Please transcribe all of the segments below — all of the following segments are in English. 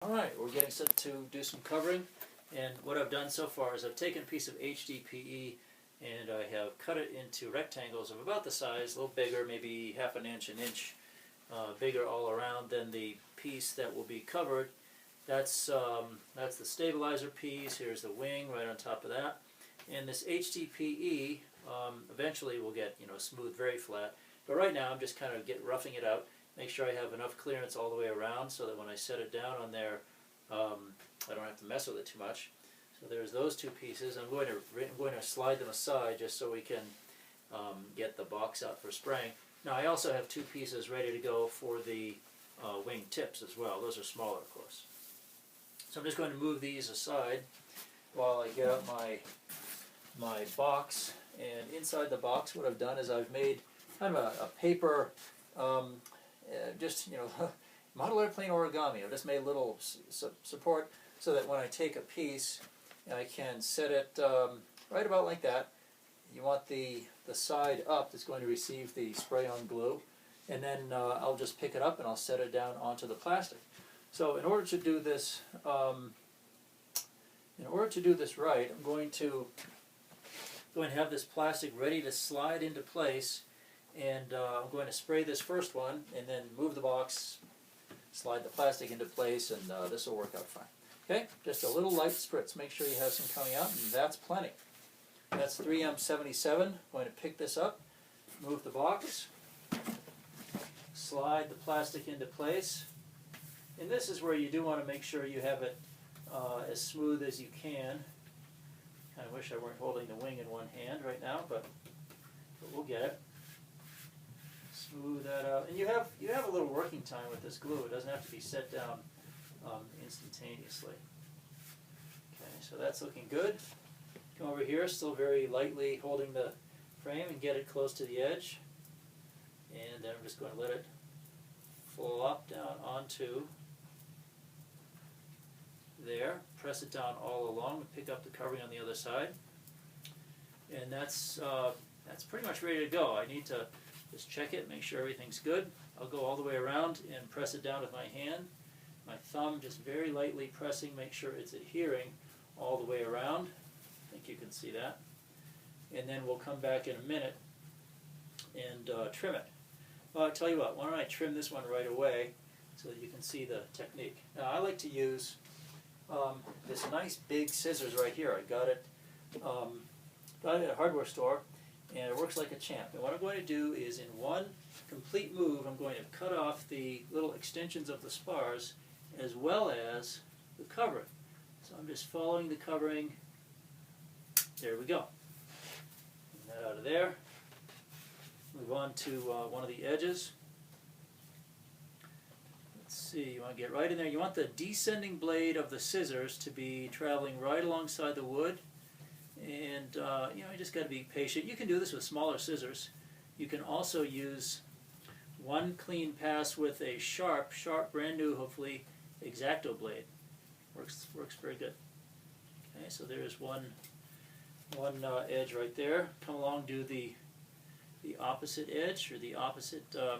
Alright, we're getting set to do some covering, and what I've done so far is I've taken a piece of HDPE and I have cut it into rectangles of about the size, a little bigger, maybe half an inch bigger all around than the piece that will be covered. That's the stabilizer piece. Here's the wing right on top of that, and this HDPE eventually will get smooth, very flat. But right now I'm just kind of roughing it out. Make sure I have enough clearance all the way around so that when I set it down on there, I don't have to mess with it too much. So there's those two pieces. I'm going to slide them aside just so we can get the box out for spraying. Now I also have two pieces ready to go for the wing tips as well. Those are smaller, of course. So I'm just going to move these aside while I get out my box. And inside the box, what I've done is I've made kind of a paper, model airplane origami. I've just made a little support so that when I take a piece, I can set it right about like that. You want the side up that's going to receive the spray-on glue, and then I'll just pick it up and I'll set it down onto the plastic. So in order to do this, right, I'm going to have this plastic ready to slide into place, and I'm going to spray this first one and then move the box, slide the plastic into place, and this will work out fine. Okay, just a little light spritz. Make sure you have some coming out, and that's plenty. That's 3M77. I'm going to pick this up, move the box, slide the plastic into place. And this is where you do want to make sure you have it as smooth as you can. Kind of wish I weren't holding the wing in one hand right now, but we'll get it. Smooth that out. And you have a little working time with this glue. It doesn't have to be set down instantaneously. Okay, so that's looking good. Come over here, still very lightly holding the frame, and get it close to the edge. And then I'm just going to let it flop down onto there. Press it down all along and pick up the covering on the other side. And that's pretty much ready to go. I need to just check it, make sure everything's good. I'll go all the way around and press it down with my hand. My thumb just very lightly pressing, make sure it's adhering all the way around. I think you can see that. And then we'll come back in a minute and trim it. Well, I'll tell you what, why don't I trim this one right away so that you can see the technique. Now, I like to use this nice big scissors right here. I got it at a hardware store, and it works like a champ. And what I'm going to do is, in one complete move, I'm going to cut off the little extensions of the spars as well as the covering. So I'm just following the covering. There we go. Get that out of there. Move on to one of the edges. Let's see, you want to get right in there. You want the descending blade of the scissors to be traveling right alongside the wood. And you just got to be patient. You can do this with smaller scissors. You can also use one clean pass with a sharp, brand new, hopefully, X-Acto blade. Works very good. Okay, so there's one edge right there. Come along, do the opposite edge, or the opposite. I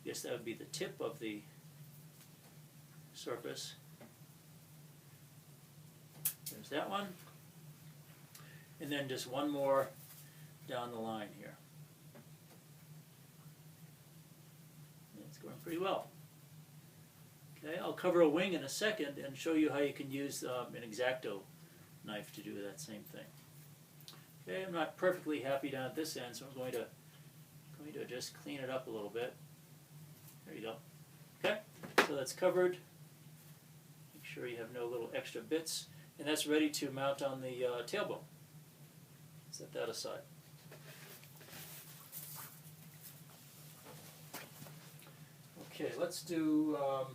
guess that would be the tip of the surface. There's that one. And then just one more down the line here. It's going pretty well. Okay, I'll cover a wing in a second and show you how you can use an X-Acto knife to do that same thing. Okay, I'm not perfectly happy down at this end, so I'm going to just clean it up a little bit. There you go. Okay, so that's covered. Make sure you have no little extra bits, and that's ready to mount on the tailbone. Set that aside. Okay, let's do a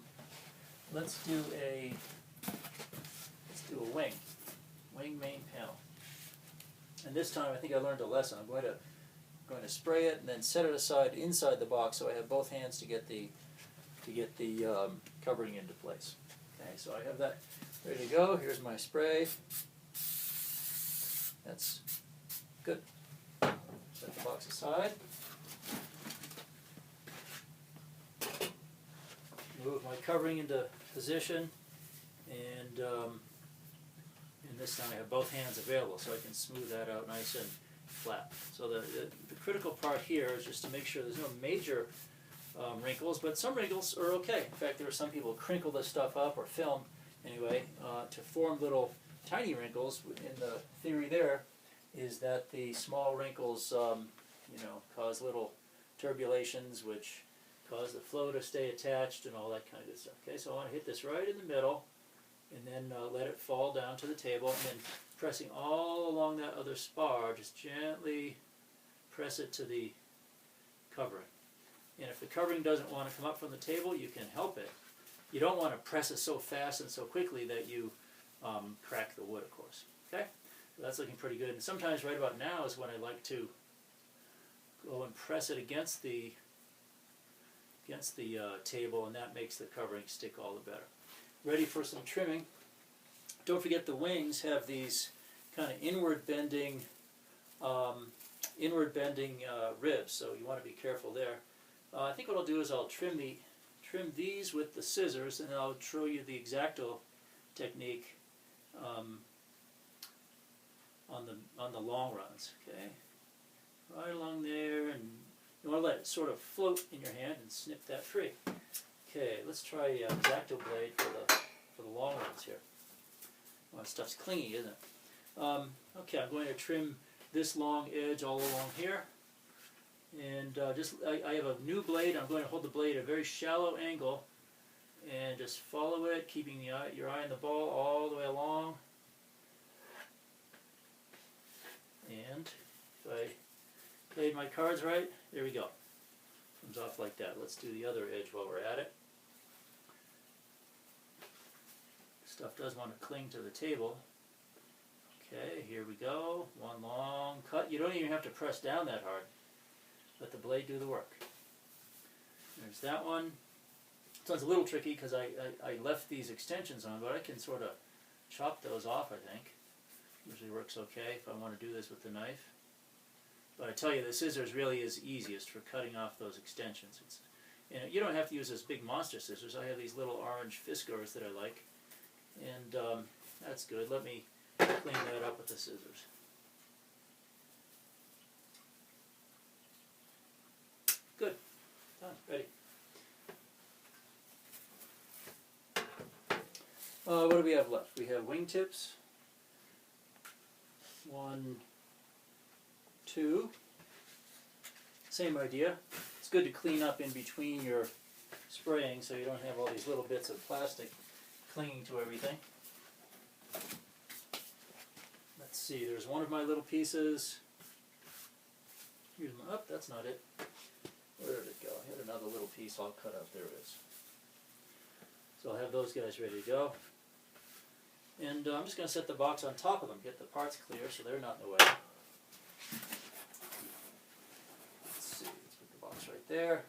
wing main panel. And this time I think I learned a lesson. I'm going to spray it and then set it aside inside the box so I have both hands to get the covering into place. Okay, so I have that ready to go. Here's my spray. That's good. Set the box aside. Move my covering into position And this time I have both hands available, so I can smooth that out nice and flat. So the critical part here is just to make sure there's no major wrinkles, but some wrinkles are okay. In fact, there are some people who crinkle this stuff up, or film anyway, to form little tiny wrinkles. In the theory there is that the small wrinkles cause little turbulations, which cause the flow to stay attached and all that kind of good stuff. Okay, so I want to hit this right in the middle, and then let it fall down to the table, and then pressing all along that other spar, just gently press it to the covering. And if the covering doesn't want to come up from the table, you can help it. You don't want to press it so fast and so quickly that you crack the wood, of course. Okay, so that's looking pretty good. And sometimes right about now is when I like to go and press it against the table, and that makes the covering stick all the better. Ready for some trimming. Don't forget the wings have these kind of inward bending ribs, so you want to be careful there. I think what I'll do is I'll trim these with the scissors, and I'll show you the X-Acto technique on the long runs. Okay, right along there, and you want to let it sort of float in your hand and snip that free. Okay, let's try X-Acto blade for the long runs here. Well, that stuff's clingy, isn't it? Okay, I'm going to trim this long edge all along here. And I have a new blade. I'm going to hold the blade at a very shallow angle and just follow it, keeping your eye on the ball all the way along. And if I played my cards right, there we go. Comes off like that. Let's do the other edge while we're at it. Stuff does want to cling to the table. Okay, here we go. One long cut. You don't even have to press down that hard. Let the blade do the work. There's that one. This one's a little tricky because I left these extensions on, but I can sort of chop those off, I think. Usually works okay if I want to do this with the knife. But I tell you, the scissors really is easiest for cutting off those extensions. You don't have to use those big monster scissors. I have these little orange Fiskars that I like. And that's good. Let me clean that up with the scissors. Good. Done. Ready. What do we have left? We have wingtips. 1, 2. Same idea. It's good to clean up in between your spraying so you don't have all these little bits of plastic clinging to everything. Let's see, there's one of my little pieces. Here's my, oh, that's not it. Where did it go? I had another little piece all cut out. There it is. So I'll have those guys ready to go. And I'm just going to set the box on top of them, get the parts clear so they're not in the way. Let's see, let's put the box right there.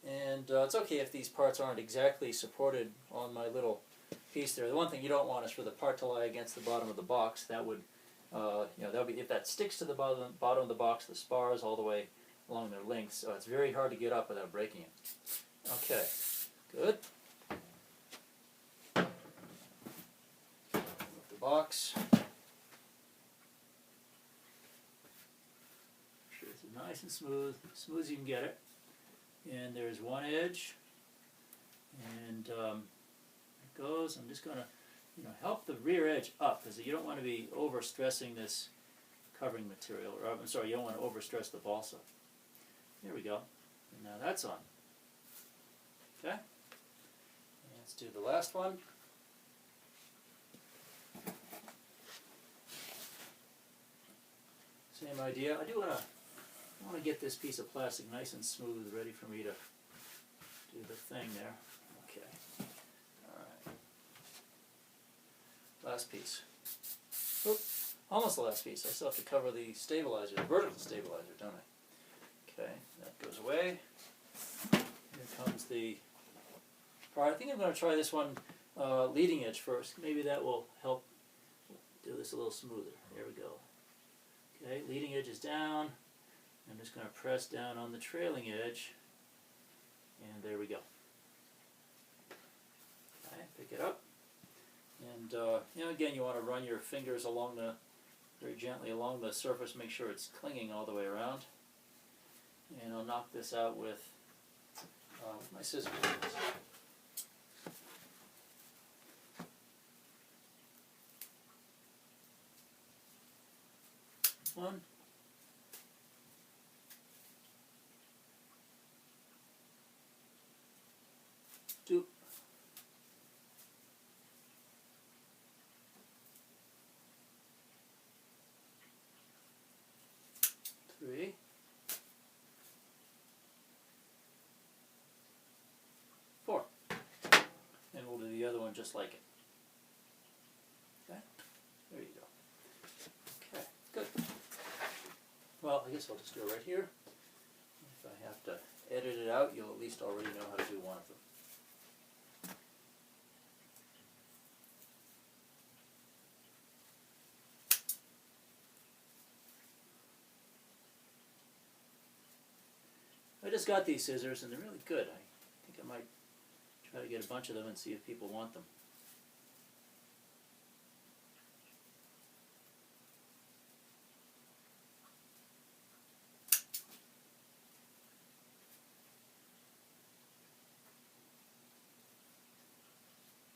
And it's okay if these parts aren't exactly supported on my little piece there. The one thing you don't want is for the part to lie against the bottom of the box. That would, that would be, if that sticks to the bottom of the box, the spars all the way along their length, so it's very hard to get up without breaking it. Okay, good. Move the box. Make sure it's nice and smooth as you can get it. And there's one edge, and it goes. I'm just going to, help the rear edge up because you don't want to be overstressing this covering material. Or I'm sorry, you don't want to overstress the balsa. There we go. And now that's on. Okay. And let's do the last one. Same idea. I want to get this piece of plastic nice and smooth, ready for me to do the thing there. Okay. All right. Last piece. Oop. Almost the last piece. I still have to cover the stabilizer, the vertical stabilizer, don't I? Okay, that goes away. Here comes the part. I think I'm going to try this one leading edge first. Maybe that will help do this a little smoother. There we go. Okay, leading edge is down. I'm just going to press down on the trailing edge. And there we go. Okay, pick it up. you know, again, you want to run your fingers along the, very gently along the surface, make sure it's clinging all the way around. And I'll knock this out with my scissors. One. Two. Three. Four. And we'll do the other one just like it. Okay? There you go. Okay, good. Well, I guess I'll just do it right here. If I have to edit it out, you'll at least already know how to do one of them. I just got these scissors and they're really good. I think I might try to get a bunch of them and see if people want them.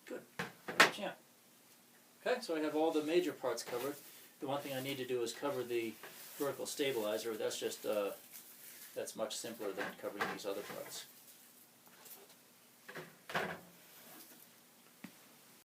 Good. Yeah. Okay, so I have all the major parts covered. The one thing I need to do is cover the vertical stabilizer. That's just that's much simpler than covering these other parts.